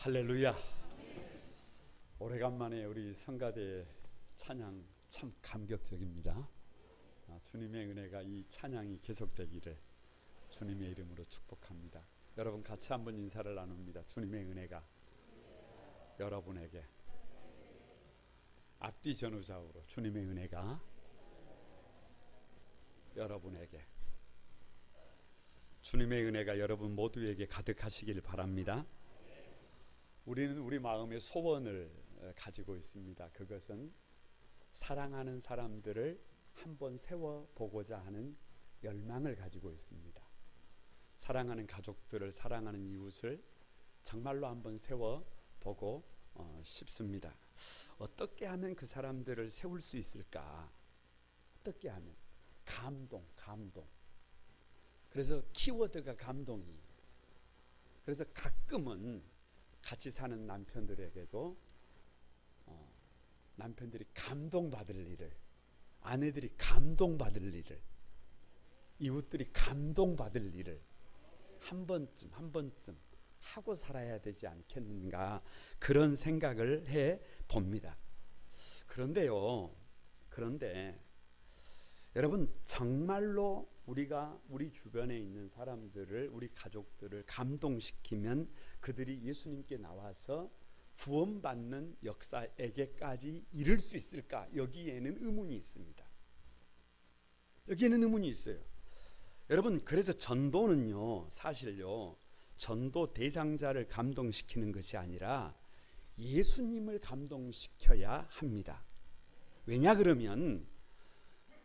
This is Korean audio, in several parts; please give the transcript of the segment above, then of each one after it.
할렐루야. 오래간만에 우리 성가대 찬양 참 감격적입니다. 주님의 은혜가 이 찬양이 계속되기를 주님의 이름으로 축복합니다. 여러분 같이 한번 인사를 나눕니다. 주님의 은혜가 여러분에게, 앞뒤 전후좌우로 주님의 은혜가 여러분에게, 주님의 은혜가 여러분 모두에게 가득하시길 바랍니다. 우리는 우리 마음의 소원을 가지고 있습니다. 그것은 사랑하는 사람들을 한번 세워보고자 하는 열망을 가지고 있습니다. 사랑하는 가족들을, 사랑하는 이웃을 정말로 한번 세워보고 싶습니다. 어떻게 하면 그 사람들을 세울 수 있을까? 어떻게 하면? 감동. 그래서 키워드가 감동이에요. 그래서 가끔은 같이 사는 남편들에게도 남편들이 감동받을 일을, 아내들이 감동받을 일을, 이웃들이 감동받을 일을 한 번쯤 하고 살아야 되지 않겠는가, 그런 생각을 해 봅니다. 그런데 여러분, 정말로 우리가 우리 주변에 있는 사람들을, 우리 가족들을 감동시키면 그들이 예수님께 나와서 구원받는 역사에게까지 이를 수 있을까? 여기에는 의문이 있습니다. 여기에는 의문이 있어요. 여러분, 그래서 전도는요, 사실요, 전도 대상자를 감동시키는 것이 아니라 예수님을 감동시켜야 합니다. 왜냐 그러면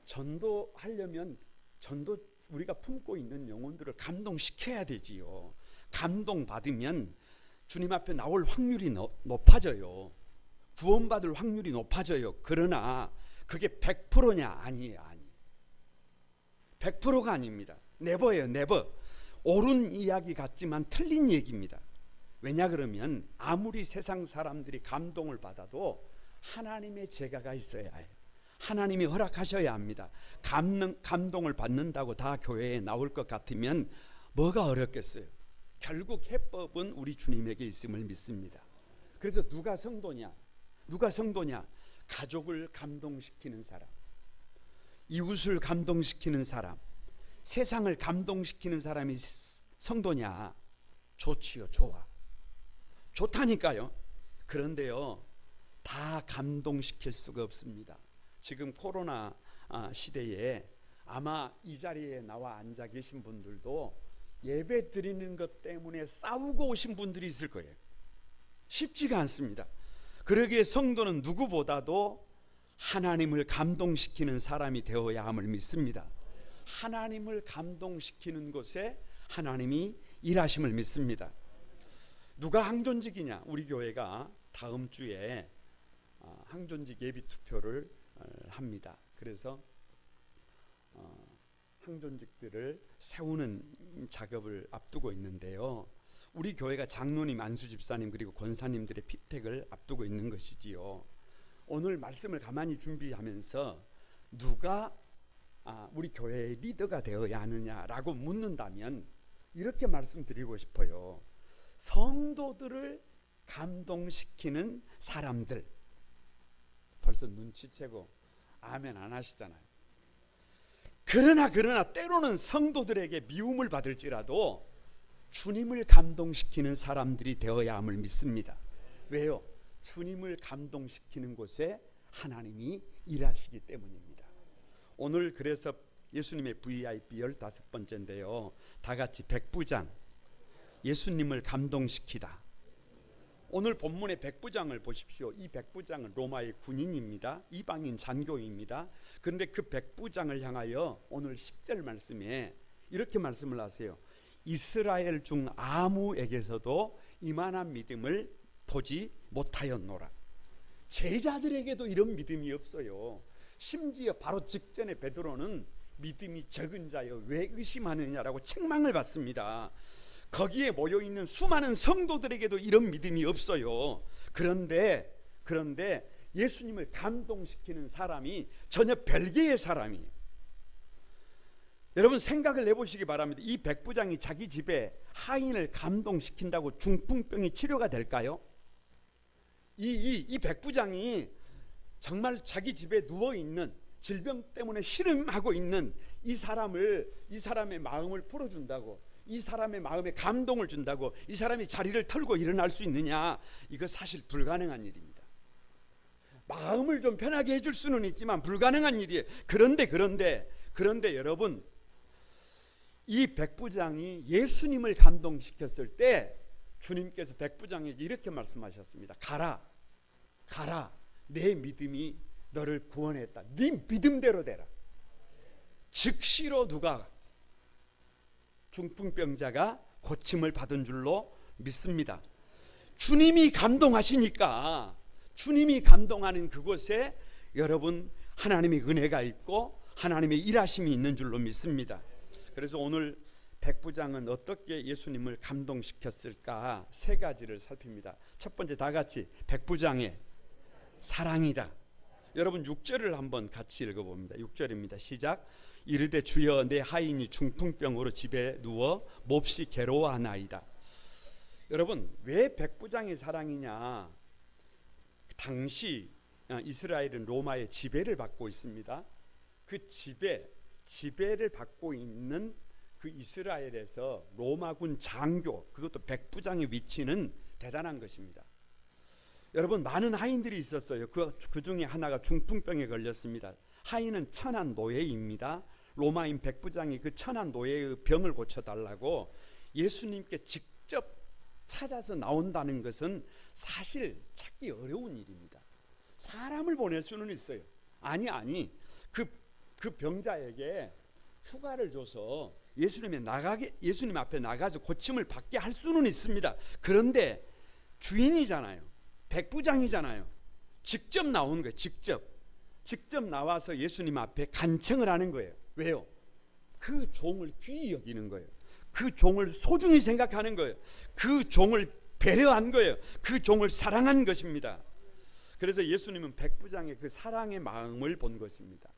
전도하려면 우리가 품고 있는 영혼들을 감동시켜야 되지요. 감동받으면 주님 앞에 나올 확률이 높아져요. 구원받을 확률이 높아져요. 그러나 그게 100%냐? 아니에요. 100%가 아닙니다. 네버예요. 네버. 옳은 이야기 같지만 틀린 얘기입니다. 왜냐 그러면 아무리 세상 사람들이 감동을 받아도 하나님의 제가가 있어야 해요. 하나님이 허락하셔야 합니다. 감동을 받는다고 다 교회에 나올 것 같으면 뭐가 어렵겠어요. 결국 해법은 우리 주님에게 있음을 믿습니다. 그래서 누가 성도냐? 가족을 감동시키는 사람, 이웃을 감동시키는 사람, 세상을 감동시키는 사람이 성도냐? 좋지요. 좋다니까요. 그런데요, 다 감동시킬 수가 없습니다. 지금 코로나 시대에 아마 이 자리에 나와 앉아 계신 분들도 예배 드리는 것 때문에 싸우고 오신 분들이 있을 거예요. 쉽지가 않습니다. 그러기에 성도는 누구보다도 하나님을 감동시키는 사람이 되어야 함을 믿습니다. 하나님을 감동시키는 곳에 하나님이 일하심을 믿습니다. 누가 항존직이냐? 우리 교회가 다음 주에 항존직 예비 투표를 합니다. 그래서 항존직들을 세우는 작업을 앞두고 있는데요. 우리 교회가 장로님, 안수 집사님 그리고 권사님들의 피택을 앞두고 있는 것이지요. 오늘 말씀을 가만히 준비하면서 누가 우리 교회의 리더가 되어야 하느냐라고 묻는다면 이렇게 말씀드리고 싶어요. 성도들을 감동시키는 사람들. 벌써 눈치채고 아멘 안 하시잖아요. 그러나 때로는 성도들에게 미움을 받을지라도 주님을 감동시키는 사람들이 되어야 함을 믿습니다. 왜요? 주님을 감동시키는 곳에 하나님이 일하시기 때문입니다. 오늘 그래서 예수님의 VIP 15번째인데요. 다 같이 백부장, 예수님을 감동시키다. 오늘 본문의 백부장을 보십시오. 이 백부장은 로마의 군인입니다. 이방인 장교입니다. 그런데 그 백부장을 향하여 오늘 10절 말씀에 이렇게 말씀을 하세요. 이스라엘 중 아무에게서도 이만한 믿음을 보지 못하였노라. 제자들에게도 이런 믿음이 없어요. 심지어 바로 직전에 베드로는 믿음이 적은 자여 왜 의심하느냐라고 책망을 받습니다. 거기에 모여있는 수많은 성도들에게도 이런 믿음이 없어요. 그런데 예수님을 감동시키는 사람이 전혀 별개의 사람이에요. 여러분 생각을 내보시기 바랍니다. 이 백부장이 자기 집에 하인을 감동시킨다고 중풍병이 치료가 될까요? 이 백부장이 정말 자기 집에 누워있는, 질병 때문에 신음하고 있는 이 사람의 마음을 풀어준다고, 이 사람의 마음에 감동을 준다고 이 사람이 자리를 털고 일어날 수 있느냐? 이거 사실 불가능한 일입니다. 마음을 좀 편하게 해줄 수는 있지만 불가능한 일이에요. 그런데 여러분, 이 백부장이 예수님을 감동시켰을 때 주님께서 백부장에게 이렇게 말씀하셨습니다. 가라, 내 믿음이 너를 구원했다. 네 믿음대로 되라. 즉시로 누가 중풍병자가 고침을 받은 줄로 믿습니다. 주님이 감동하시니까, 주님이 감동하는 그곳에 여러분 하나님의 은혜가 있고 하나님의 일하심이 있는 줄로 믿습니다. 그래서 오늘 백부장은 어떻게 예수님을 감동시켰을까? 세 가지를 살핍니다. 첫 번째, 다 같이 백부장의 사랑이다. 여러분 6절을 한번 같이 읽어봅니다. 6절입니다. 시작. 이르되 주여, 내 하인이 중풍병으로 집에 누워 몹시 괴로워하나이다. 여러분 왜 백부장의 사랑이냐? 당시 이스라엘은 로마의 지배를 받고 있습니다. 그 지배를 받고 있는 그 이스라엘에서 로마군 장교, 그것도 백부장의 위치는 대단한 것입니다. 여러분 많은 하인들이 있었어요. 그 중에 하나가 중풍병에 걸렸습니다. 하인은 천한 노예입니다. 로마인 백부장이 그 천한 노예의 병을 고쳐달라고 예수님께 직접 찾아서 나온다는 것은 사실 찾기 어려운 일입니다. 사람을 보낼 수는 있어요. 아니 그 병자에게 휴가를 줘서 예수님 앞에 나가서 고침을 받게 할 수는 있습니다. 그런데 주인이잖아요. 백부장이잖아요. 직접 나온 거예요. 직접 나와서 예수님 앞에 간청을 하는 거예요. 왜요? 그 종을 귀히 여기는 거예요. 그 종을 소중히 생각하는 거예요. 그 종을 배려한 거예요. 그 종을 사랑한 것입니다. 그래서 예수님은 백부장의 그 사랑의 마음을 본 것입니다.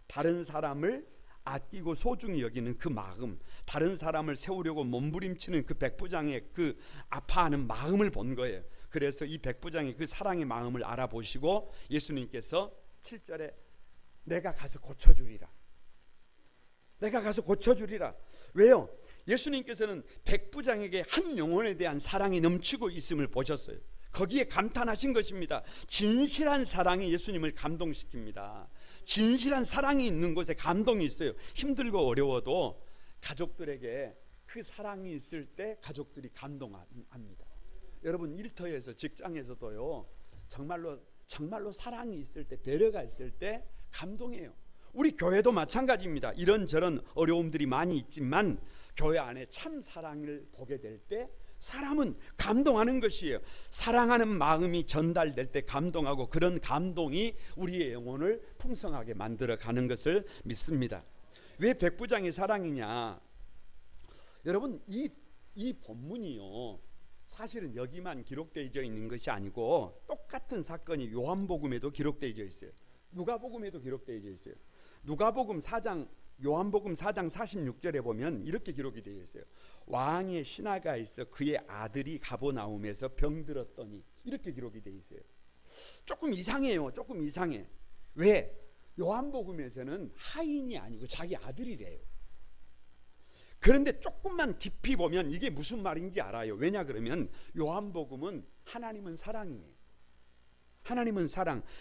다른 사람을 아끼고 소중히 여기는 그 마음, 다른 사람을 세우려고 몸부림치는 그 백부장의 그 아파하는 마음을 본 거예요. 그래서 이 백부장의 그 사랑의 마음을 알아보시고 예수님께서 7절에 내가 가서 고쳐주리라. 왜요? 예수님께서는 백부장에게 한 영혼에 대한 사랑이 넘치고 있음을 보셨어요. 거기에 감탄하신 것입니다. 진실한 사랑이 예수님을 감동시킵니다. 진실한 사랑이 있는 곳에 감동이 있어요. 힘들고 어려워도 가족들에게 그 사랑이 있을 때 가족들이 감동합니다. 여러분 일터에서, 직장에서도요, 정말로 사랑이 있을 때, 배려가 있을 때 감동해요. 우리 교회도 마찬가지입니다. 이런저런 어려움들이 많이 있지만 교회 안에 참 사랑을 보게 될 때 사람은 감동하는 것이에요. 사랑하는 마음이 전달될 때 감동하고, 그런 감동이 우리의 영혼을 풍성하게 만들어가는 것을 믿습니다. 왜 백부장의 사랑이냐? 여러분 이 본문이요, 사실은 여기만 기록되어 있는 것이 아니고 똑같은 사건이 요한복음에도 기록되어 있어요. 누가복음에도 기록되어 있어요. 요한복음 4장 46절에 보면 이렇게 기록이 되어 있어요. 왕의 신하가 있어 그의 아들이 가버나움에서 병들었더니, 이렇게 기록이 되어 있어요. 조금 이상해요. 조금 이상해. 왜? 요한복음에서는 하인이 아니고 자기 아들이래요. 그런데 조금만 깊이 보면 이게 무슨 말인지 알아요. 왜냐 그러면 요한복음은 하나님은 사랑이에요. 하나님은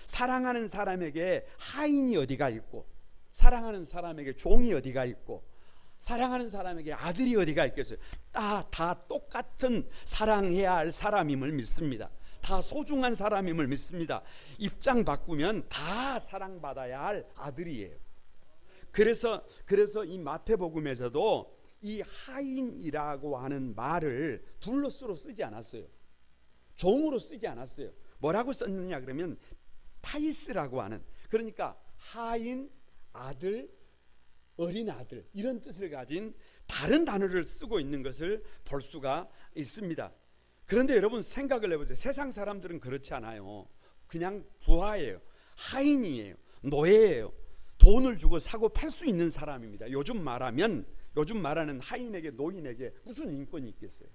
사랑하는 사람에게 하인이 어디가 있고, 사랑하는 사람에게 종이 어디가 있고, 사랑하는 사람에게 아들이 어디가 있겠어요? 다 똑같은 사랑해야 할 사람임을 믿습니다. 다 소중한 사람임을 믿습니다. 입장 바꾸면 다 사랑받아야 할 아들이에요. 그래서 이 마태복음에서도 이 하인이라고 하는 말을 둘러스로 쓰지 않았어요. 종으로 쓰지 않았어요. 뭐라고 썼느냐 그러면 파이스라고 하는, 그러니까 하인, 아들, 어린 아들, 이런 뜻을 가진 다른 단어를 쓰고 있는 것을 볼 수가 있습니다. 그런데 여러분 생각을 해보세요. 세상 사람들은 그렇지 않아요. 그냥 부하예요. 하인이에요. 노예예요. 돈을 주고 사고 팔 수 있는 사람입니다. 요즘 말하는 하인에게 노인에게 무슨 인권이 있겠어요?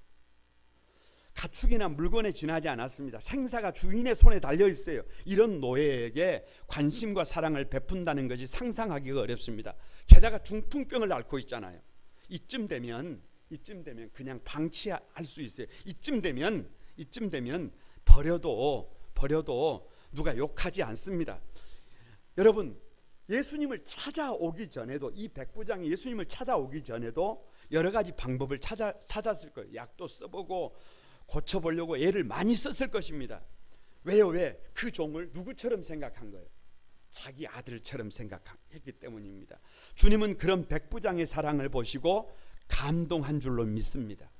가축이나 물건에 지나지 않았습니다. 생사가 주인의 손에 달려 있어요. 이런 노예에게 관심과 사랑을 베푼다는 것이 상상하기가 어렵습니다. 게다가 중풍병을 앓고 있잖아요. 이쯤 되면 그냥 방치할 수 있어요. 이쯤 되면 버려도 누가 욕하지 않습니다. 여러분, 예수님을 찾아오기 전에도, 이 백부장이 예수님을 찾아오기 전에도 여러 가지 방법을 찾았을 거예요. 약도 써보고 고쳐보려고 애를 많이 썼을 것입니다. 왜요? 왜? 그 종을 누구처럼 생각한 거예요? 자기 아들처럼 생각했기 때문입니다. 주님은 그런 백부장의 사랑을 보시고 감동한 줄로 믿습니다.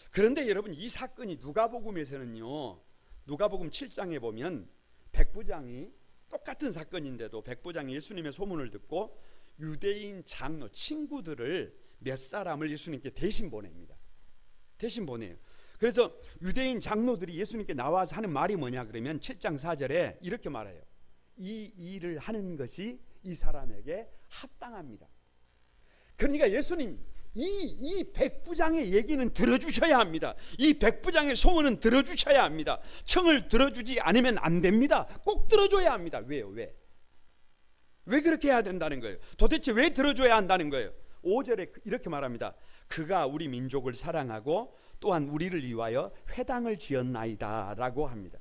그런데 여러분, 이 사건이 누가복음에서는요, 누가복음 7장에 보면 백부장이, 똑같은 사건인데도 백부장이 예수님의 소문을 듣고 유대인 장로 친구들을 몇 사람을 예수님께 대신 보냅니다. 대신 보내요. 그래서 유대인 장로들이 예수님께 나와서 하는 말이 뭐냐 그러면 7장 4절에 이렇게 말해요. 이 일을 하는 것이 이 사람에게 합당합니다. 그러니까 예수님, 이 백부장의 얘기는 들어주셔야 합니다. 이 백부장의 소문은 들어주셔야 합니다. 청을 들어주지 않으면 안 됩니다. 꼭 들어줘야 합니다. 왜요? 왜 그렇게 해야 된다는 거예요? 도대체 왜 들어줘야 한다는 거예요? 5절에 이렇게 말합니다. 그가 우리 민족을 사랑하고 또한 우리를 위하여 회당을 지었나이다 라고 합니다.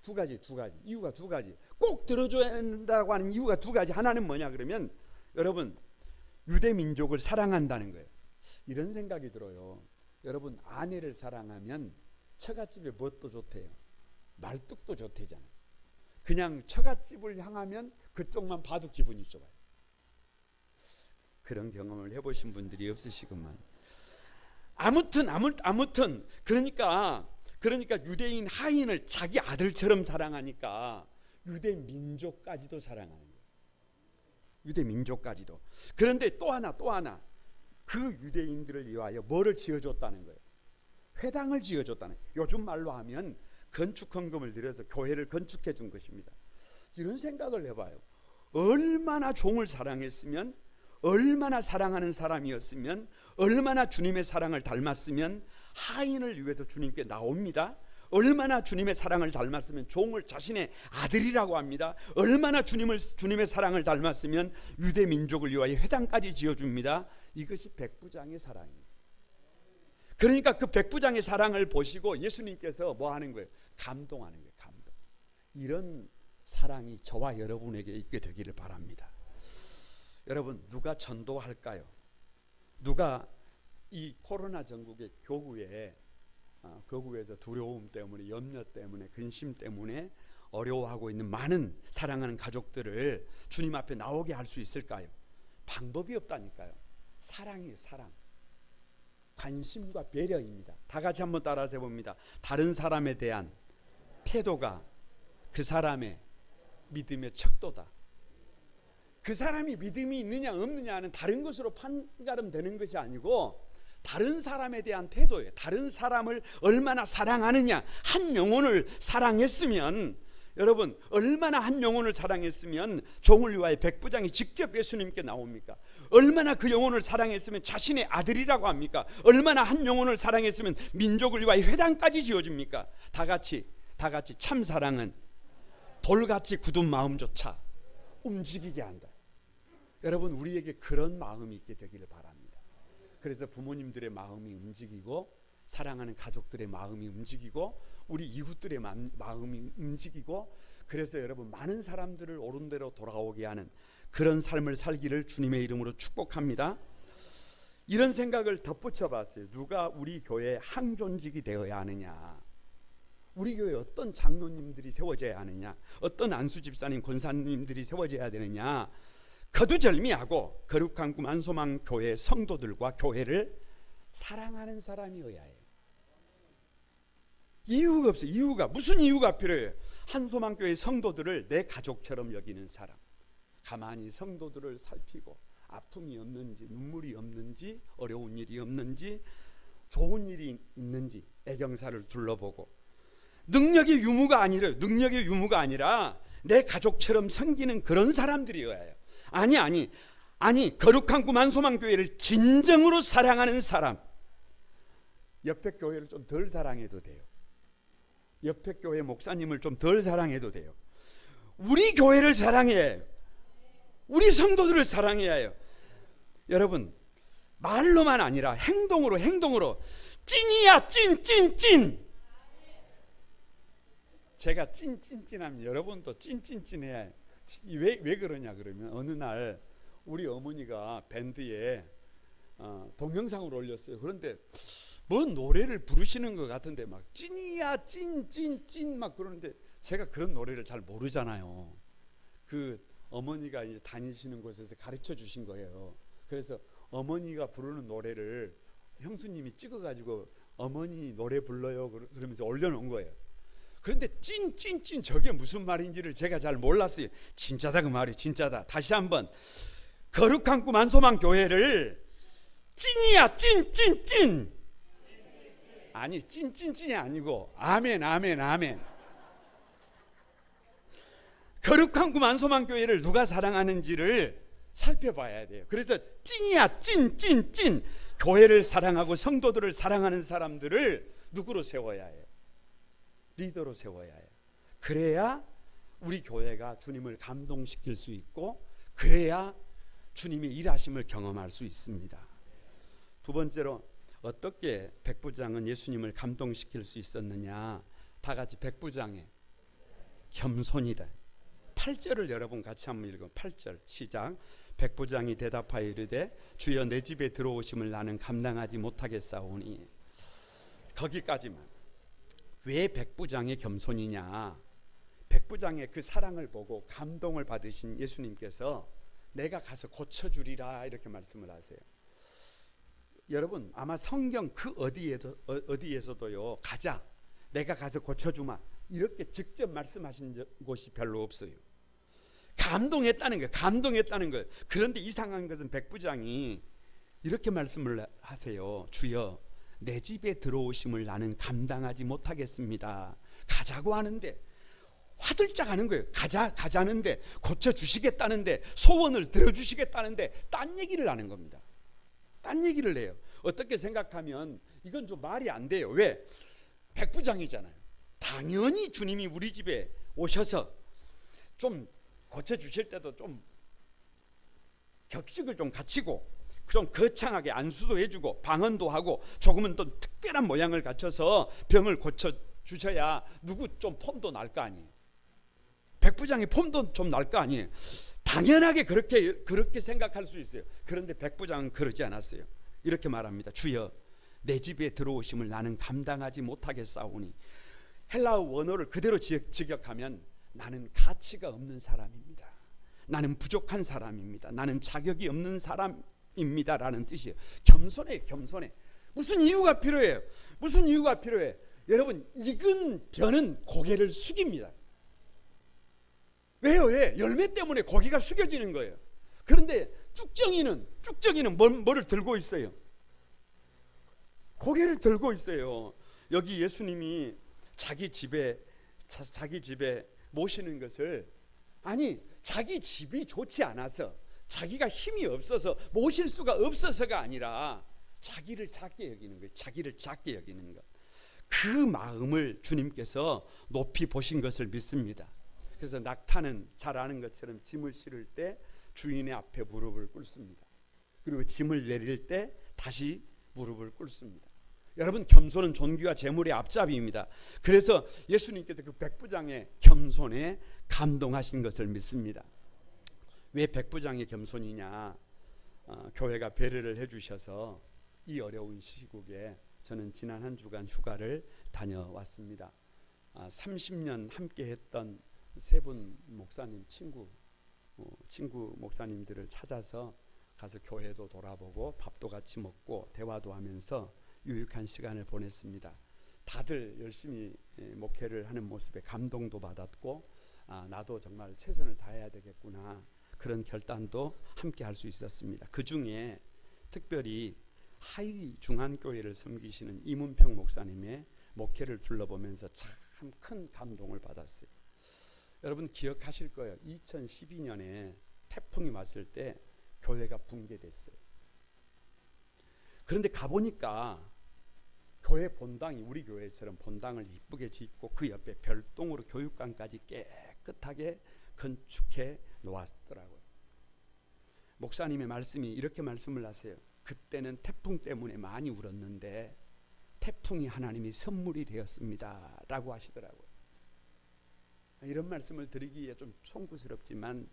두 가지 이유가 두 가지. 꼭 들어줘야 한다고 하는 이유가 두 가지. 하나는 뭐냐 그러면 여러분, 유대 민족을 사랑한다는 거예요. 이런 생각이 들어요. 여러분, 아내를 사랑하면 처갓집에 뭣도 좋대요? 말뚝도 좋대잖아요. 그냥 처갓집을 향하면 그쪽만 봐도 기분이 좋아요. 그런 경험을 해보신 분들이 없으시구만. 아무튼 그러니까 유대인 하인을 자기 아들처럼 사랑하니까 유대 민족까지도 사랑하는 거예요. 유대 민족까지도. 그런데 또 하나 그 유대인들을 위하여 뭐를 지어줬다는 거예요? 회당을 지어줬다는 거예요. 요즘 말로 하면 건축헌금을 들여서 교회를 건축해 준 것입니다. 이런 생각을 해봐요. 얼마나 종을 사랑했으면, 얼마나 사랑하는 사람이었으면, 얼마나 주님의 사랑을 닮았으면 하인을 위해서 주님께 나옵니다. 얼마나 주님의 사랑을 닮았으면 종을 자신의 아들이라고 합니다. 얼마나 주님의 사랑을 닮았으면 유대 민족을 위하여 회당까지 지어줍니다. 이것이 백부장의 사랑입니다. 그러니까 그 백부장의 사랑을 보시고 예수님께서 뭐 하는 거예요? 감동하는 거예요. 감동. 이런 사랑이 저와 여러분에게 있게 되기를 바랍니다. 여러분, 누가 전도할까요? 누가 이 코로나 전국의 교구에서 두려움 때문에, 염려 때문에, 근심 때문에 어려워하고 있는 많은 사랑하는 가족들을 주님 앞에 나오게 할 수 있을까요? 방법이 없다니까요. 사랑이에요. 사랑. 관심과 배려입니다. 다 같이 한번 따라서 해봅니다. 다른 사람에 대한 태도가 그 사람의 믿음의 척도다. 그 사람이 믿음이 있느냐 없느냐는 다른 것으로 판가름되는 것이 아니고 다른 사람에 대한 태도예요. 다른 사람을 얼마나 사랑하느냐. 한 영혼을 사랑했으면, 여러분, 얼마나 한 영혼을 사랑했으면 종을 위하여 백부장이 직접 예수님께 나옵니까? 얼마나 그 영혼을 사랑했으면 자신의 아들이라고 합니까? 얼마나 한 영혼을 사랑했으면 민족을 위하여 회당까지 지어줍니까? 다 같이 참 사랑은 돌같이 굳은 마음조차 움직이게 한다. 여러분, 우리에게 그런 마음이 있게 되기를 바랍니다. 그래서 부모님들의 마음이 움직이고, 사랑하는 가족들의 마음이 움직이고, 우리 이웃들의 마음이 움직이고, 그래서 여러분, 많은 사람들을 옳은 대로 돌아오게 하는 그런 삶을 살기를 주님의 이름으로 축복합니다. 이런 생각을 덧붙여 봤어요. 누가 우리 교회의 항존직이 되어야 하느냐, 우리 교회에 어떤 장로님들이 세워져야 하느냐, 어떤 안수집사님, 권사님들이 세워져야 되느냐, 거두절미하고 거룩한 꿈 안소망 교회 성도들과 교회를 사랑하는 사람이어야 해요. 이유가 없어요. 무슨 이유가 필요해요? 한소망 교회 성도들을 내 가족처럼 여기는 사람, 가만히 성도들을 살피고 아픔이 없는지, 눈물이 없는지, 어려운 일이 없는지, 좋은 일이 있는지 애경사를 둘러보고, 능력의 유무가 아니라 내 가족처럼 섬기는 그런 사람들이어야. 아니 거룩한 구 만소망교회를 진정으로 사랑하는 사람. 옆에 교회를 좀 덜 사랑해도 돼요. 옆에 교회 목사님을 좀 덜 사랑해도 돼요. 우리 교회를 사랑해야 해요. 우리 성도들을 사랑해야 해요. 여러분, 말로만 아니라 행동으로 찐이야, 찐. 제가 찐하면 여러분도 찐해야 해요. 왜 그러냐 그러면 어느 날 우리 어머니가 밴드에 동영상을 올렸어요. 그런데 뭔 노래를 부르시는 것 같은데 막 찐이야, 찐 막 그러는데 제가 그런 노래를 잘 모르잖아요. 그 어머니가 이제 다니시는 곳에서 가르쳐 주신 거예요. 그래서 어머니가 부르는 노래를 형수님이 찍어가지고 어머니 노래 불러요 그러면서 올려놓은 거예요. 그런데 찐 저게 무슨 말인지를 제가 잘 몰랐어요. 진짜다 그 말이 진짜다. 다시 한번 거룩한 구 만소망 교회를 찐이야, 찐. 아니 찐이 아니고 아멘. 거룩한 구 만소망 교회를 누가 사랑하는지를 살펴봐야 돼요. 그래서 찐이야, 찐. 교회를 사랑하고 성도들을 사랑하는 사람들을 누구로 세워야 해요? 리더로 세워야 해요. 그래야 우리 교회가 주님을 감동시킬 수 있고, 그래야 주님의 일하심을 경험할 수 있습니다. 두 번째로, 어떻게 백부장은 예수님을 감동시킬 수 있었느냐? 다 같이 백부장의 겸손이다. 8절을 여러분 같이 한번 읽어. 8절 시작. 백부장이 대답하여 이르되 주여 내 집에 들어오심을 나는 감당하지 못하겠사오니. 거기까지만. 왜 백부장의 겸손이냐? 백부장의 그 사랑을 보고 감동을 받으신 예수님께서 내가 가서 고쳐주리라 이렇게 말씀을 하세요. 여러분 아마 성경 그 어디에서도요 가자, 내가 가서 고쳐주마 이렇게 직접 말씀하신 곳이 별로 없어요. 감동했다는 거예요. 그런데 이상한 것은 백부장이 이렇게 말씀을 하세요. 주여 내 집에 들어오심을 나는 감당하지 못하겠습니다. 가자고 하는데 화들짝 하는 거예요. 가자는데, 고쳐주시겠다는데, 소원을 들어주시겠다는데 딴 얘기를 하는 겁니다. 딴 얘기를 해요. 어떻게 생각하면 이건 좀 말이 안 돼요. 왜? 백부장이잖아요. 당연히 주님이 우리 집에 오셔서 좀 고쳐주실 때도 좀 격식을 좀 갖추고 좀 거창하게 안수도 해주고 방언도 하고 조금은 또 특별한 모양을 갖춰서 병을 고쳐주셔야 누구 좀 폼도 날 거 아니에요. 백부장의 폼도 좀 날 거 아니에요. 당연하게 그렇게 생각할 수 있어요. 그런데 백부장은 그러지 않았어요. 이렇게 말합니다. 주여 내 집에 들어오심을 나는 감당하지 못하겠사오니. 헬라어 원어를 그대로 직역하면 나는 가치가 없는 사람입니다. 나는 부족한 사람입니다. 나는 자격이 없는 사람입니다 라는 뜻이에요. 겸손해. 무슨 이유가 필요해요? 여러분 익은 벼는 고개를 숙입니다. 왜요? 왜? 열매 때문에 고개가 숙여지는 거예요. 그런데 쭉정이는 뭐를 들고 있어요? 고개를 들고 있어요. 여기 예수님이 자기 집에 모시는 것을, 아니 자기 집이 좋지 않아서, 자기가 힘이 없어서 모실 수가 없어서가 아니라 자기를 작게 여기는 거예요. 자기를 작게 여기는 것. 그 마음을 주님께서 높이 보신 것을 믿습니다. 그래서 낙타는 잘 아는 것처럼 짐을 실을 때 주인의 앞에 무릎을 꿇습니다. 그리고 짐을 내릴 때 다시 무릎을 꿇습니다. 여러분 겸손은 존귀와 재물의 앞잡이입니다. 그래서 예수님께서 그 백부장의 겸손에 감동하신 것을 믿습니다. 왜 백부장의 겸손이냐? 교회가 배려를 해주셔서 이 어려운 시국에 저는 지난 한 주간 휴가를 다녀왔습니다. 30년 함께했던 세 분 목사님 친구 목사님들을 찾아서 가서 교회도 돌아보고 밥도 같이 먹고 대화도 하면서 유익한 시간을 보냈습니다. 다들 열심히 목회를 하는 모습에 감동도 받았고, 나도 정말 최선을 다해야 되겠구나 그런 결단도 함께 할 수 있었습니다. 그 중에 특별히 하이 중한교회를 섬기시는 이문평 목사님의 목회를 둘러보면서 참 큰 감동을 받았어요. 여러분 기억하실 거예요. 2012년에 태풍이 왔을 때 교회가 붕괴됐어요. 그런데 가보니까 교회 본당이 우리 교회처럼 본당을 이쁘게 짓고 그 옆에 별동으로 교육관까지 깨끗하게 건축해 놓았더라고요. 목사님의 말씀이 이렇게 말씀을 하세요. 그때는 태풍 때문에 많이 울었는데 태풍이 하나님이 선물이 되었습니다 라고 하시더라고요. 이런 말씀을 드리기에 좀 송구스럽지만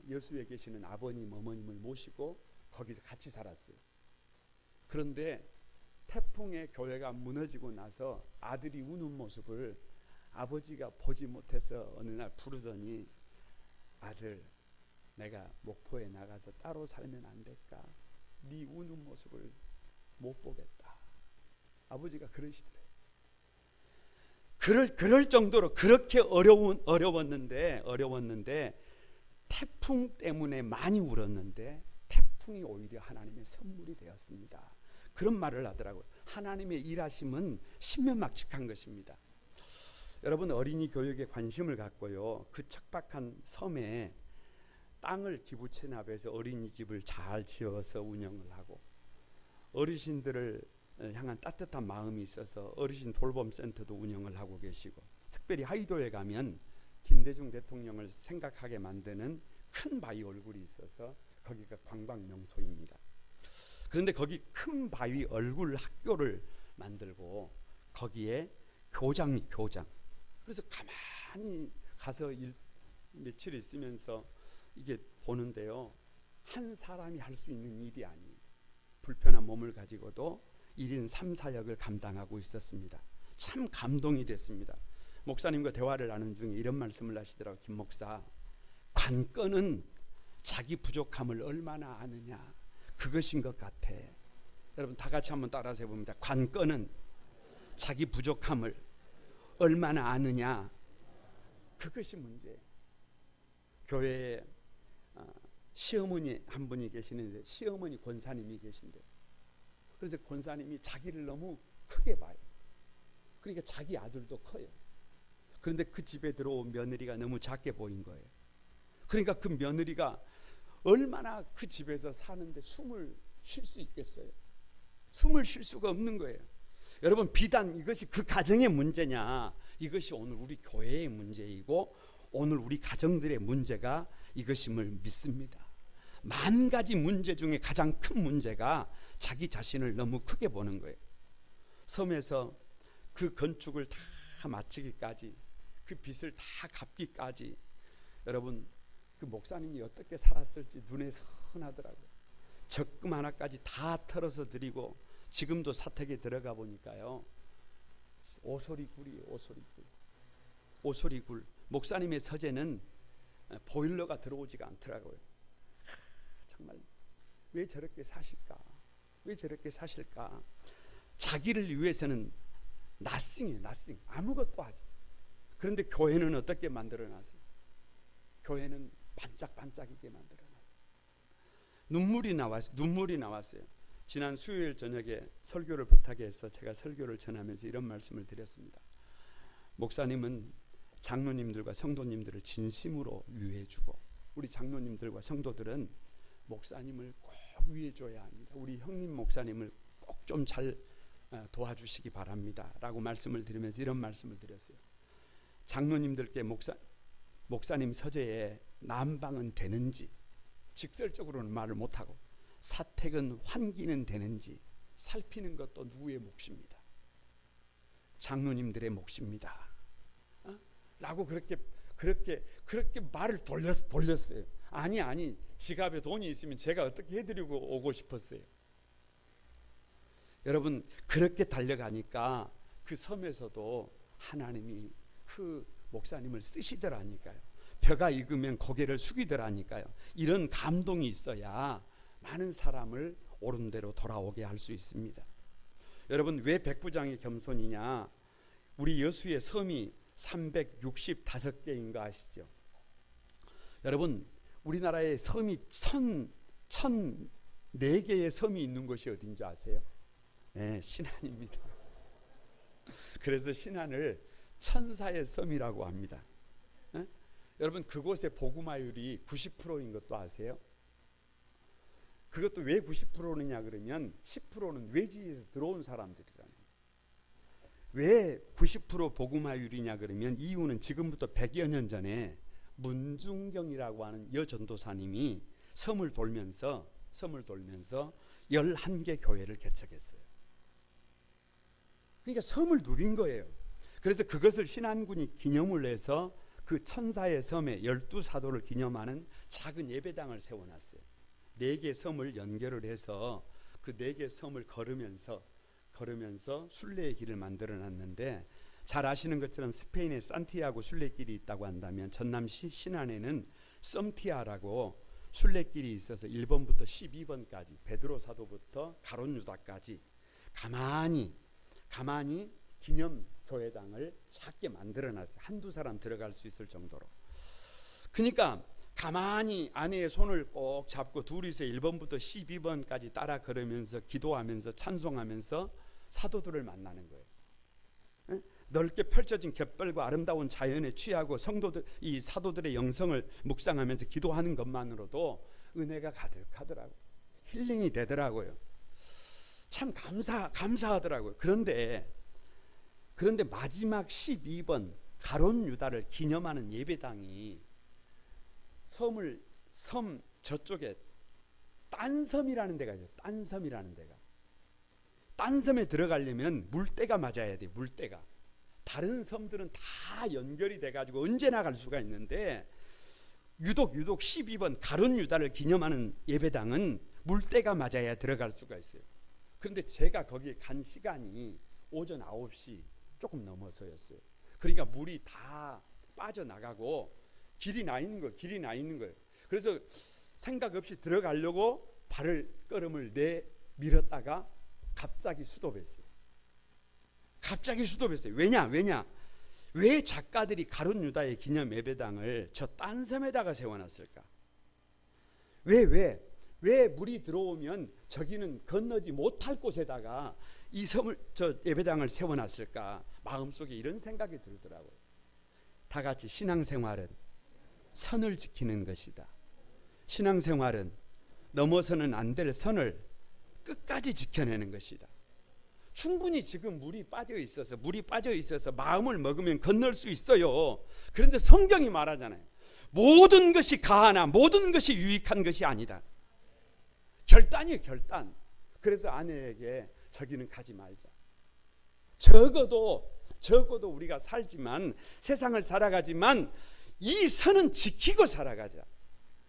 여수에 계시는 아버님 어머님을 모시고 거기서 같이 살았어요. 그런데 태풍에 교회가 무너지고 나서 아들이 우는 모습을 아버지가 보지 못해서 어느 날 부르더니 아들 내가 목포에 나가서 따로 살면 안 될까? 네 우는 모습을 못 보겠다. 아버지가 그러시더래요. 그럴 정도로 그렇게 어려웠는데 태풍 때문에 많이 울었는데 태풍이 오히려 하나님의 선물이 되었습니다. 그런 말을 하더라고요. 하나님의 일하심은 신면막측한 것입니다. 여러분 어린이 교육에 관심을 갖고요. 그 척박한 섬에 땅을 기부 체납해서 어린이집을 잘 지어서 운영을 하고 어르신들을 향한 따뜻한 마음이 있어서 어르신 돌봄센터도 운영을 하고 계시고 특별히 하이도에 가면 김대중 대통령을 생각하게 만드는 큰 바위 얼굴이 있어서 거기가 관광 명소입니다. 그런데 거기 큰 바위 얼굴 학교를 만들고 거기에 교장. 그래서 가만히 가서 며칠 있으면서 이게 보는데요. 한 사람이 할 수 있는 일이 아니에요. 불편한 몸을 가지고도 1인 3, 4역을 감당하고 있었습니다. 참 감동이 됐습니다. 목사님과 대화를 나눈 중에 이런 말씀을 하시더라고요. 김 목사, 관건은 자기 부족함을 얼마나 아느냐 그것인 것 같아. 여러분 다 같이 한번 따라서 해봅니다. 관건은 자기 부족함을 얼마나 아느냐 그것이 문제예요. 교회에 시어머니 한 분이 계시는데 시어머니 권사님이 계신데 그래서 권사님이 자기를 너무 크게 봐요. 그러니까 자기 아들도 커요. 그런데 그 집에 들어온 며느리가 너무 작게 보인 거예요. 그러니까 그 며느리가 얼마나 그 집에서 사는데 숨을 쉴 수 있겠어요? 숨을 쉴 수가 없는 거예요. 여러분 비단 이것이 그 가정의 문제냐, 이것이 오늘 우리 교회의 문제이고 오늘 우리 가정들의 문제가 이것임을 믿습니다. 만 가지 문제 중에 가장 큰 문제가 자기 자신을 너무 크게 보는 거예요. 섬에서 그 건축을 다 마치기까지 그 빚을 다 갚기까지 여러분 그 목사님이 어떻게 살았을지 눈에 선하더라고요. 적금 하나까지 다 털어서 드리고 지금도 사택에 들어가 보니까요. 오소리굴이에요. 오소리굴. 목사님의 서재는 보일러가 들어오지가 않더라고요. 정말 왜 저렇게 사실까? 왜 저렇게 사실까? 자기를 위해서는 nothing이에요. nothing. 아무것도 하지. 그런데 교회는 어떻게 만들어놨어요? 교회는 반짝반짝이게 만들어놨어요. 눈물이 나왔어요. 지난 수요일 저녁에 설교를 부탁해서 제가 설교를 전하면서 이런 말씀을 드렸습니다. 목사님은 장로님들과 성도님들을 진심으로 위해주고 우리 장로님들과 성도들은 목사님을 꼭 위해줘야 합니다. 우리 형님 목사님을 꼭 좀 잘 도와주시기 바랍니다 라고 말씀을 드리면서 이런 말씀을 드렸어요. 장로님들께 목사님 서재에 난방은 되는지 직설적으로는 말을 못하고 사택은 환기는 되는지 살피는 것도 누구의 몫입니다? 장로님들의 몫입니다. 라고 그렇게 말을 돌렸어요. 아니 지갑에 돈이 있으면 제가 어떻게 해드리고 오고 싶었어요. 여러분 그렇게 달려가니까 그 섬에서도 하나님이 그 목사님을 쓰시더라니까요. 벼가 익으면 고개를 숙이더라니까요. 이런 감동이 있어야 많은 사람을 옳은 대로 돌아오게 할 수 있습니다. 여러분 왜 백부장의 겸손이냐? 우리 여수의 섬이 365개인가 아시죠? 여러분 우리나라에 섬이 1004개의 섬이 있는 곳이 어딘지 아세요? 네, 신안입니다. 그래서 신안을 천사의 섬이라고 합니다. 네? 여러분 그곳의 복음화율이 90%인 것도 아세요? 그것도 왜 90%냐 그러면 10%는 외지에서 들어온 사람들이라는 거예요. 왜 90% 복음화율이냐 그러면 이유는 지금부터 100여 년 전에 문중경이라고 하는 여전도사님이 섬을 돌면서 11개 교회를 개척했어요. 그러니까 섬을 누린 거예요. 그래서 그것을 신안군이 기념을 해서 그 천사의 섬에 12사도를 기념하는 작은 예배당을 세워놨어요. 4개 섬을 연결을 해서 그 4개 섬을 걸으면서 순례의 길을 만들어놨는데, 잘 아시는 것처럼 스페인에 산티아고 순례길이 있다고 한다면 전남시 신안에는 썸티아라고 순례길이 있어서 1번부터 12번까지 베드로 사도부터 가론 유다까지 가만히 기념 교회당을 작게 만들어놨어요. 한두 사람 들어갈 수 있을 정도로. 그러니까 가만히 아내의 손을 꼭 잡고 둘이서 1번부터 12번까지 따라 걸으면서 기도하면서 찬송하면서 사도들을 만나는 거예요. 넓게 펼쳐진 갯벌과 아름다운 자연에 취하고 이 사도들의 영성을 묵상하면서 기도하는 것만으로도 은혜가 가득하더라고요. 힐링이 되더라고요. 참 감사하더라고요. 그런데 마지막 12번 가론 유다를 기념하는 예배당이 섬 저쪽에 딴섬이라는 데가 있어요. 딴 섬에 들어가려면 물대가 맞아야 돼요. 물대가. 다른 섬들은 다 연결이 돼가지고 언제나 갈 수가 있는데 유독 12번 가론 유다를 기념하는 예배당은 물대가 맞아야 들어갈 수가 있어요. 그런데 제가 거기에 간 시간이 오전 9시 조금 넘어서였어요. 그러니까 물이 다 빠져나가고 길이 나 있는 거예요. 그래서 생각 없이 들어가려고 발걸음을 내밀었다가 갑자기 스톱했어요. 왜냐? 왜 작가들이 가론 유다의 기념 예배당을 저 딴 섬에다가 세워놨을까? 왜 물이 들어오면 저기는 건너지 못할 곳에다가 저 예배당을 세워놨을까? 마음속에 이런 생각이 들더라고요. 다 같이 신앙생활은 선을 지키는 것이다. 신앙생활은 넘어서는 안 될 선을 끝까지 지켜내는 것이다. 충분히 지금 물이 빠져 있어서 마음을 먹으면 건널 수 있어요. 그런데 성경이 말하잖아요. 모든 것이 가하나 모든 것이 유익한 것이 아니다. 결단이에요, 결단. 그래서 아내에게 저기는 가지 말자. 적어도 우리가 세상을 살아가지만 이 선은 지키고 살아가자.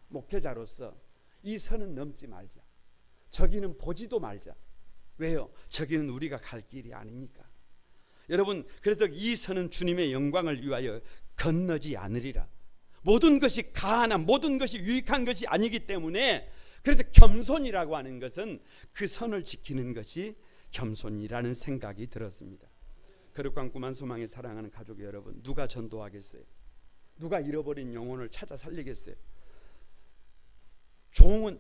목회자로서 이 선은 넘지 말자. 저기는 보지도 말자. 왜요? 저기는 우리가 갈 길이 아니니까. 여러분, 그래서 이 선은 주님의 영광을 위하여 건너지 않으리라. 모든 것이 가하나 모든 것이 유익한 것이 아니기 때문에, 그래서 겸손이라고 하는 것은 그 선을 지키는 것이 겸손이라는 생각이 들었습니다. 거룩한 꿈한 소망에 사랑하는 가족 여러분, 누가 전도하겠어요? 누가 잃어버린 영혼을 찾아 살리겠어요?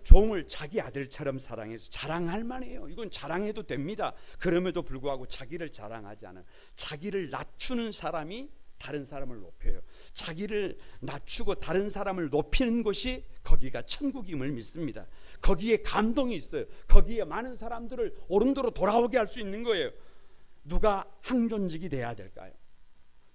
종을 자기 아들처럼 사랑해서 자랑할 만해요. 이건 자랑해도 됩니다. 그럼에도 불구하고 자기를 자랑하지 않아요. 자기를 낮추는 사람이 다른 사람을 높여요. 자기를 낮추고 다른 사람을 높이는 곳이 거기가 천국임을 믿습니다. 거기에 감동이 있어요. 거기에 많은 사람들을 옳은 도로 돌아오게 할 수 있는 거예요. 누가 항존직이 돼야 될까요?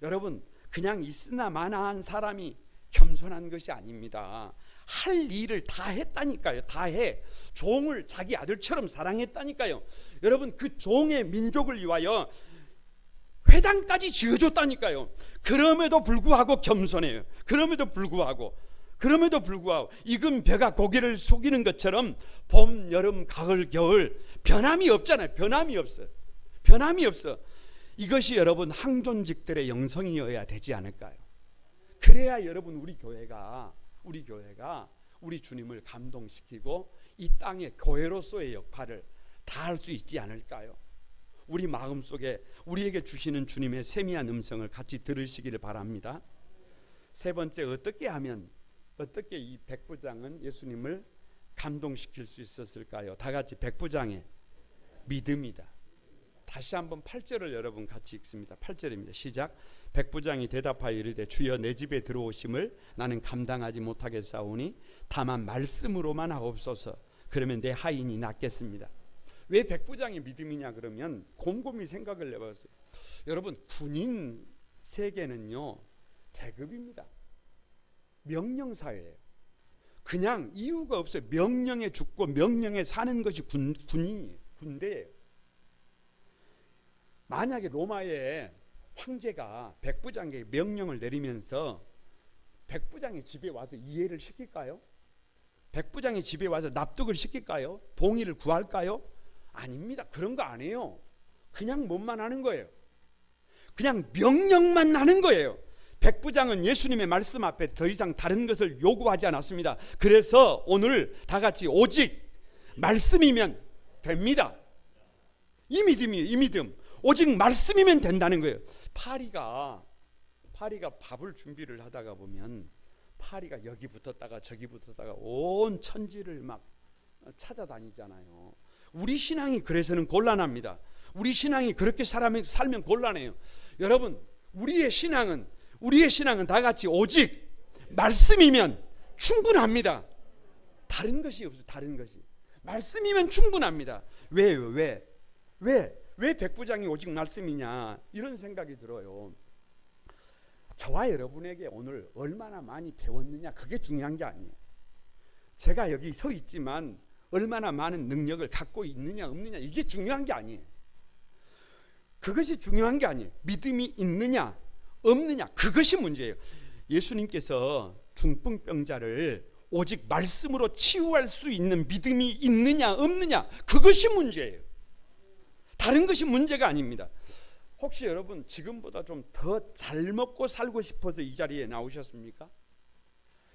여러분, 그냥 있으나 마나한 사람이 겸손한 것이 아닙니다. 할 일을 다 했다니까요. 다 해. 종을 자기 아들처럼 사랑했다니까요. 여러분, 그 종의 민족을 위하여 회당까지 지어줬다니까요. 그럼에도 불구하고 겸손해요. 그럼에도 불구하고 익은 벼가 고개를 숙이는 것처럼 봄, 여름, 가을, 겨울 변함이 없잖아요. 변함이 없어. 이것이 여러분 항존직들의 영성이어야 되지 않을까요? 그래야 여러분 우리 교회가 우리 주님을 감동시키고 이 땅의 교회로서의 역할을 다 할 수 있지 않을까요? 우리 마음속에 우리에게 주시는 주님의 세미한 음성을 같이 들으시기를 바랍니다. 세 번째, 어떻게 이 백부장은 예수님을 감동시킬 수 있었을까요? 다 같이 백부장의 믿음이다. 다시 한번 8절을 여러분 같이 읽습니다. 8절입니다. 시작. 백부장이 대답하여 이르되 주여 내 집에 들어오심을 나는 감당하지 못하겠사오니 다만 말씀으로만 하옵소서. 그러면 내 하인이 낫겠습니다. 왜 백부장의 믿음이냐 그러면 곰곰이 생각을 해봤어요. 여러분 군인 세계는요 계급입니다. 명령사회예요. 그냥 이유가 없어요. 명령에 죽고 명령에 사는 것이 군인이에요. 군대예요. 만약에 로마의 황제가 백부장에게 명령을 내리면서 백부장의 집에 와서 이해를 시킬까요? 백부장의 집에 와서 납득을 시킬까요? 동의를 구할까요? 아닙니다. 그런 거 안 해요. 그냥 뭐만 하는 거예요. 그냥 명령만 하는 거예요. 백부장은 예수님의 말씀 앞에 더 이상 다른 것을 요구하지 않았습니다. 그래서 오늘 다 같이 오직 말씀이면 됩니다. 이 믿음이에요. 이 믿음. 오직 말씀이면 된다는 거예요. 파리가 밥을 준비를 하다가 보면 파리가 여기 붙었다가 저기 붙었다가 온 천지를 막 찾아다니잖아요. 우리 신앙이 그래서는 곤란합니다. 우리 신앙이 그렇게 살면 곤란해요. 여러분 우리의 신앙은 다 같이 오직 말씀이면 충분합니다. 다른 것이 없어요. 다른 것이 말씀이면 충분합니다. 왜요? 왜 백부장이 오직 말씀이냐 이런 생각이 들어요. 저와 여러분에게 오늘 얼마나 많이 배웠느냐 그게 중요한 게 아니에요. 제가 여기 서 있지만 얼마나 많은 능력을 갖고 있느냐 없느냐 이게 중요한 게 아니에요. 그것이 중요한 게 아니에요. 믿음이 있느냐 없느냐 그것이 문제예요. 예수님께서 중풍병자를 오직 말씀으로 치유할 수 있는 믿음이 있느냐 없느냐 그것이 문제예요. 다른 것이 문제가 아닙니다. 혹시 여러분 지금보다 좀 더 잘 먹고 살고 싶어서 이 자리에 나오셨습니까?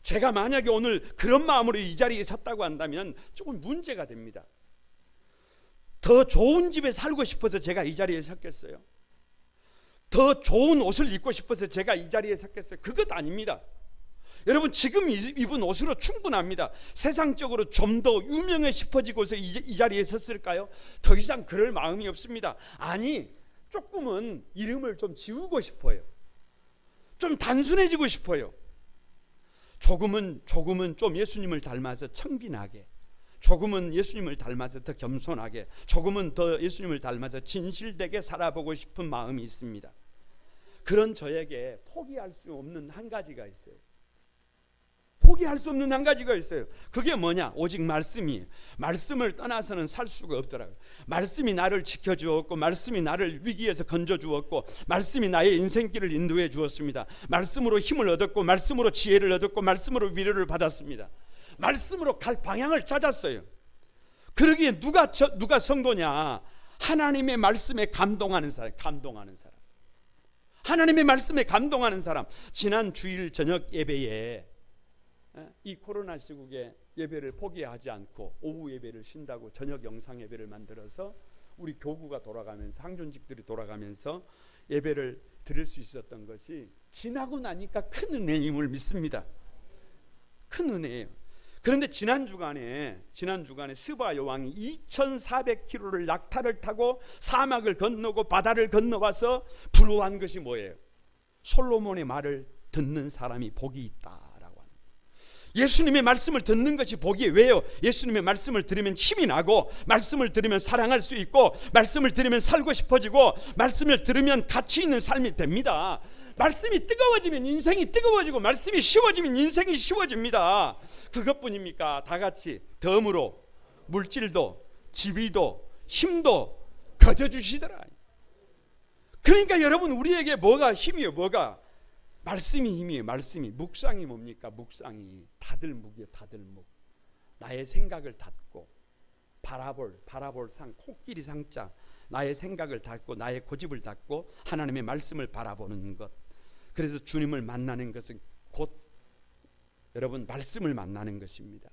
제가 만약에 오늘 그런 마음으로 이 자리에 섰다고 한다면 조금 문제가 됩니다. 더 좋은 집에 살고 싶어서 제가 이 자리에 섰겠어요? 더 좋은 옷을 입고 싶어서 제가 이 자리에 섰겠어요? 그것 아닙니다. 여러분 지금 입은 옷으로 충분합니다. 세상적으로 좀 더 유명해 싶어지고서 이 자리에 섰을까요? 더 이상 그럴 마음이 없습니다. 아니 조금은 이름을 좀 지우고 싶어요. 좀 단순해지고 싶어요. 조금은 좀 예수님을 닮아서 청빈하게, 조금은 예수님을 닮아서 더 겸손하게, 조금은 더 예수님을 닮아서 진실되게 살아보고 싶은 마음이 있습니다. 그런 저에게 포기할 수 없는 한 가지가 있어요. 포기할 수 없는 한 가지가 있어요. 그게 뭐냐? 오직 말씀이에요. 말씀을 떠나서는 살 수가 없더라고요. 말씀이 나를 지켜주었고, 말씀이 나를 위기에서 건져주었고, 말씀이 나의 인생길을 인도해 주었습니다. 말씀으로 힘을 얻었고, 말씀으로 지혜를 얻었고, 말씀으로 위로를 받았습니다. 말씀으로 갈 방향을 찾았어요. 그러기에 누가 성도냐? 하나님의 말씀에 감동하는 사람. 하나님의 말씀에 감동하는 사람. 지난 주일 저녁 예배에 이 코로나 시국에 예배를 포기하지 않고 오후 예배를 쉰다고 저녁 영상 예배를 만들어서 우리 교구가 돌아가면서 항존직들이 돌아가면서 예배를 드릴 수 있었던 것이 지나고 나니까 큰 은혜임을 믿습니다. 큰 은혜예요. 그런데 지난 주간에 스바 여왕이 2,400km를 낙타를 타고 사막을 건너고 바다를 건너와서 부러워한 것이 뭐예요? 솔로몬의 말을 듣는 사람이 복이 있다. 예수님의 말씀을 듣는 것이 복이에요. 왜요? 예수님의 말씀을 들으면 힘이 나고, 말씀을 들으면 사랑할 수 있고, 말씀을 들으면 살고 싶어지고, 말씀을 들으면 가치 있는 삶이 됩니다. 말씀이 뜨거워지면 인생이 뜨거워지고, 말씀이 쉬워지면 인생이 쉬워집니다. 그것뿐입니까? 다 같이 덤으로 물질도 지위도 힘도 거저주시더라. 그러니까 여러분 우리에게 뭐가 힘이에요? 뭐가? 말씀이 힘이에요. 말씀이. 묵상이 뭡니까? 묵상이 다들묵이에요. 다들묵. 나의 생각을 닫고 바라볼 상, 코끼리 상자. 나의 생각을 닫고 나의 고집을 닫고 하나님의 말씀을 바라보는 것. 그래서 주님을 만나는 것은 곧 여러분 말씀을 만나는 것입니다.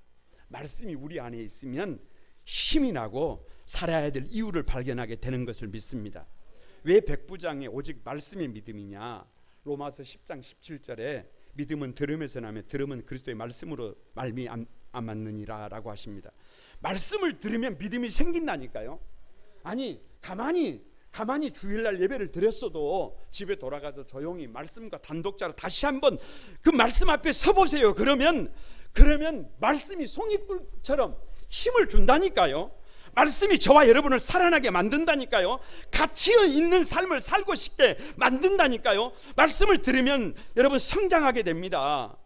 말씀이 우리 안에 있으면 힘이 나고 살아야 될 이유를 발견하게 되는 것을 믿습니다. 왜 백부장의 오직 말씀의 믿음이냐? 로마서 10장 17절에 믿음은 들음에서 나며 들음은 그리스도의 말씀으로 말미암았느니라 라고 하십니다. 말씀을 들으면 믿음이 생긴다니까요. 아니 가만히 가만히 주일날 예배를 드렸어도 집에 돌아가서 조용히 말씀과 단독자로 다시 한번 그 말씀 앞에 서보세요. 그러면 말씀이 송이꿀처럼 힘을 준다니까요. 말씀이 저와 여러분을 살아나게 만든다니까요. 가치 있는 삶을 살고 싶게 만든다니까요. 말씀을 들으면 여러분 성장하게 됩니다.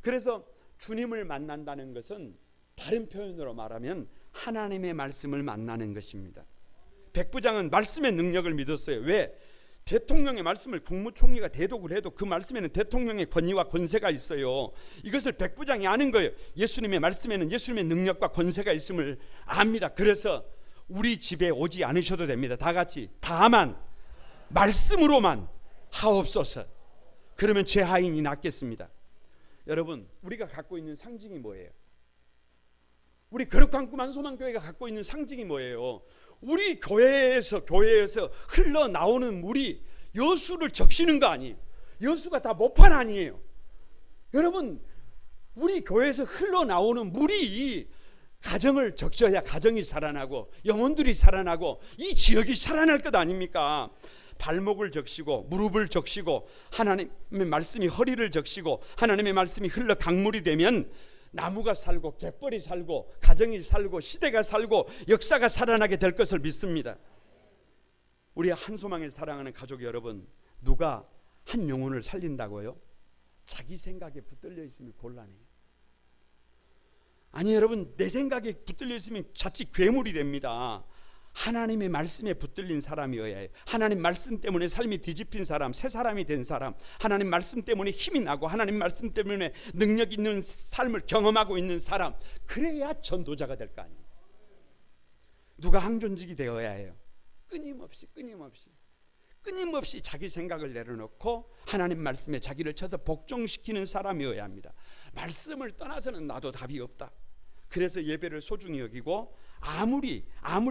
그래서 주님을 만난다는 것은 다른 표현으로 말하면 하나님의 말씀을 만나는 것입니다. 백부장은 말씀의 능력을 믿었어요. 왜? 대통령의 말씀을 국무총리가 대독을 해도 그 말씀에는 대통령의 권위와 권세가 있어요. 이것을 백부장이 아는 거예요. 예수님의 말씀에는 예수님의 능력과 권세가 있음을 압니다. 그래서 우리 집에 오지 않으셔도 됩니다. 다 같이 다만 말씀으로만 하옵소서. 그러면 제 하인이 낫겠습니다. 여러분, 우리가 갖고 있는 상징이 뭐예요? 우리 거룩한 꿈 한소망교회가 갖고 있는 상징이 뭐예요? 우리 교회에서 흘러나오는 물이 여수를 적시는 거 아니에요. 여수가 다 모판 아니에요. 여러분, 우리 교회에서 흘러나오는 물이 가정을 적셔야 가정이 살아나고 영혼들이 살아나고 이 지역이 살아날 것 아닙니까? 발목을 적시고 무릎을 적시고 하나님의 말씀이 허리를 적시고 하나님의 말씀이 흘러 강물이 되면 나무가 살고 갯벌이 살고 가정이 살고 시대가 살고 역사가 살아나게 될 것을 믿습니다. 우리 한소망을 사랑하는 가족 여러분, 누가 한 영혼을 살린다고요? 자기 생각에 붙들려 있으면 곤란해요. 아니 여러분, 내 생각에 붙들려 있으면 자칫 괴물이 됩니다. 하나님의 말씀에 붙들린 사람이어야 해요. 하나님 말씀 때문에 삶이 뒤집힌 사람, 새 사람이 된 사람, 하나님 말씀 때문에 힘이 나고 하나님 말씀 때문에 능력 있는 삶을 경험하고 있는 사람, 그래야 전도자가 될 거 아니에요. 누가 항존직이 되어야 해요. 끊임없이 자기 생각을 내려놓고 하나님 말씀에 자기를 쳐서 복종시키는 사람이어야 합니다. 말씀을 떠나서는 나도 답이 없다. 그래서 예배를 소중히 여기고 아무리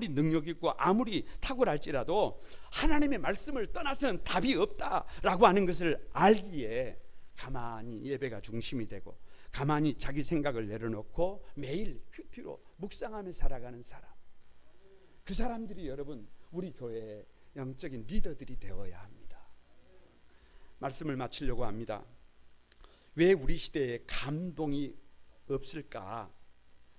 능력 있고 아무리 탁월할지라도 하나님의 말씀을 떠나서는 답이 없다라고 하는 것을 알기에 가만히 예배가 중심이 되고 가만히 자기 생각을 내려놓고 매일 큐티로 묵상하며 살아가는 사람, 그 사람들이 여러분 우리 교회의 영적인 리더들이 되어야 합니다. 말씀을 마치려고 합니다. 왜 우리 시대에 감동이 없을까?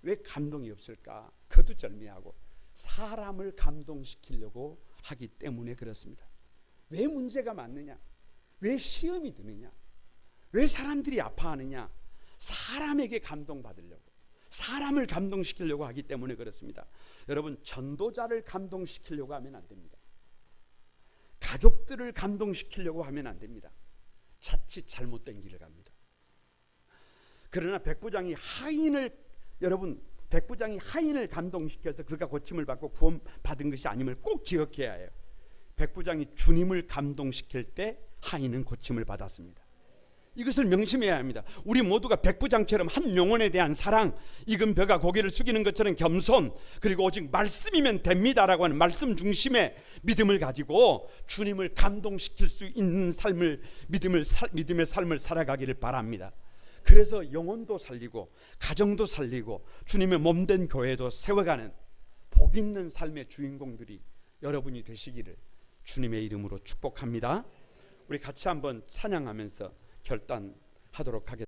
왜 감동이 없을까? 거두절미하고 사람을 감동시키려고 하기 때문에 그렇습니다. 왜 문제가 많느냐? 왜 시험이 드느냐? 왜 사람들이 아파하느냐? 사람에게 감동받으려고, 사람을 감동시키려고 하기 때문에 그렇습니다. 여러분, 전도자를 감동시키려고 하면 안 됩니다. 가족들을 감동시키려고 하면 안 됩니다. 자칫 잘못된 길을 갑니다. 그러나 백부장이 하인을 감동시켜서 그가 고침을 받고 구원받은 것이 아님을 꼭 기억해야 해요. 백부장이 주님을 감동시킬 때 하인은 고침을 받았습니다. 이것을 명심해야 합니다. 우리 모두가 백부장처럼 한 영혼에 대한 사랑, 익은 벼가 고개를 숙이는 것처럼 겸손, 그리고 오직 말씀이면 됩니다라고 하는 말씀 중심의 믿음을 가지고 주님을 감동시킬 수 있는 믿음의 삶을 살아가기를 바랍니다. 그래서 영혼도 살리고 가정도 살리고 주님의 몸된 교회도 세워가는 복 있는 삶의 주인공들이 여러분이 되시기를 주님의 이름으로 축복합니다. 우리 같이 한번 찬양하면서 결단하도록 하겠습니다.